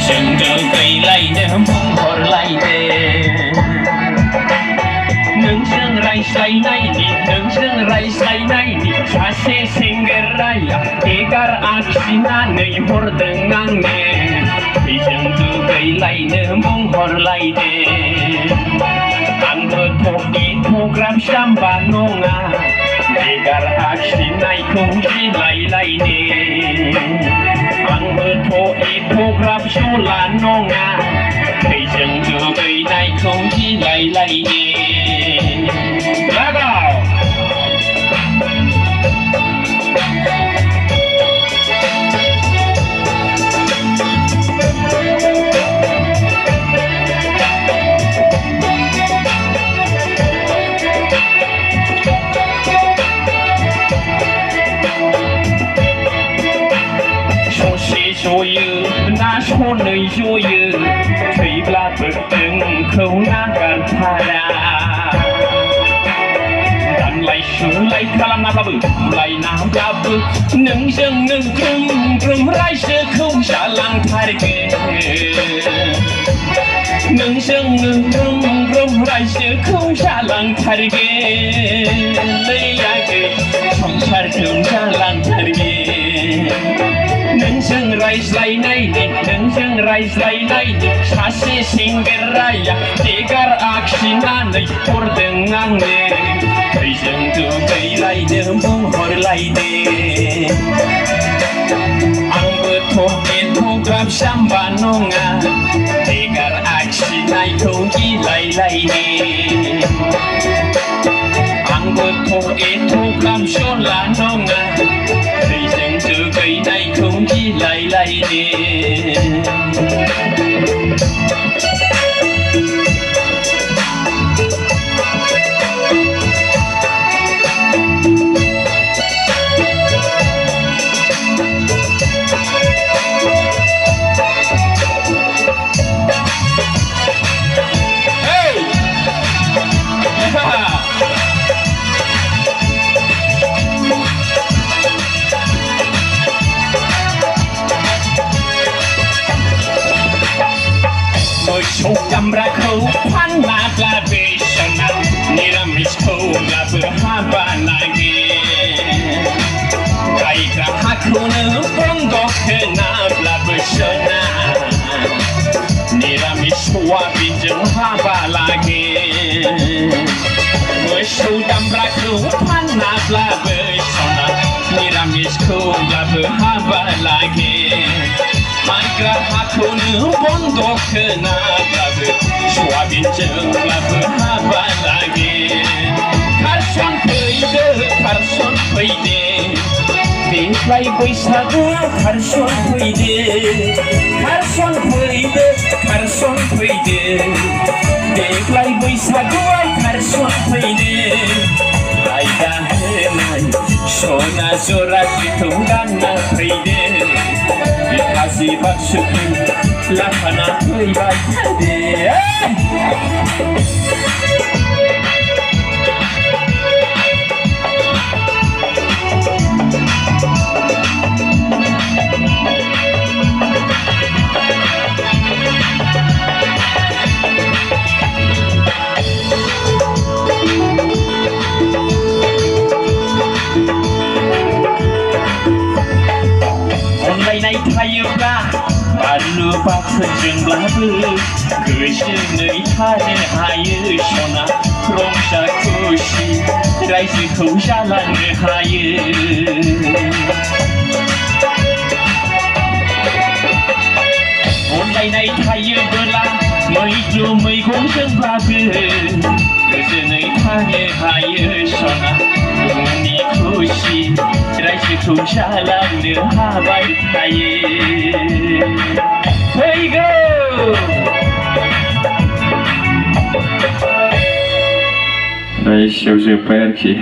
जोंनो गैलायनो बुंहरलायदो नोंजों रायज्लायनायनि सासे सेंग्राया एगार आखिनानै हरदों आंनो बेजों दुगैलायनो बुंहरलायदो आंबोथ' एथ'ग्राब जाम्बा नङा एगार आखिनायखौ गिलायलायनो आंबोथ' एथ'ग्राब जला नङा बेजों दुगैनायखौ गिलायलायनो जयो ना सनै जयो थैब्लाबो जोंखौ नागारथारा दानलाय सुलाय खालामनाब्लाबो बुलायनाब्लाबो नोंजोंनो ग्रोम ग्रोम रायजोखौ जालांथारगोन नोंजोंनो ग्रोम ग्रोम रायजोखौ जालांथारगोन लैयागो संसारखौ जालांथारगोन नोंजों रायज्लायनायनि सासे सेंग्राया एगार आखिनानै हरदों आंनो बैजों दुगैलायनो बुंहरलायदो आंबोथ' एथ'ग्राब जाम्बा नङा एगार आखिनायखौ गिलायलायनो आंबोथ' एथ'ग्राब जला नङा बैजों दुगैनायखौ गिलायलायनो मोसौ दामब्राखौ फानलाब्लाबो सना निरामिसखौब्लाबो हाबा नागिर गायग्रा हाखौनो बन्दक होनाब्लाबो सना निरामिस सवाबिनजों हाबा लागिर मोसौ दामब्राखौ फानलाब्लाबो सना निरामिसखौब्लाबो हाबा लागिर माइग्रा हाखौनो बन्दक होनाब्लाबो सवाबिनजोंब्लाबो हाबा लागिर खारसन फैदो देग्लाय बैसागुआव खारसन फैदो देग्लाय बैसागुआव खारसन फैदो आयदा होनाय सना जरासेखौ गानना फैदो हाजि बाक्सुखौ लाफाना फैबाय थादो अनलायनाय थायोब्ला बानलु बाथोनजोंब्लाबो गोजोनै थानो हायो सना रंजा खुसि रायजोखौ जालांनो हायो अनलायनाय थायोब्ला मैद्रु मैगंजोंब्लाबो गोजोनै थानो हायो सना रंनि खुसि रायजोखौ जालांनो हाबाय थायो फैगौ एसेयाव जोब्बाय आरोखि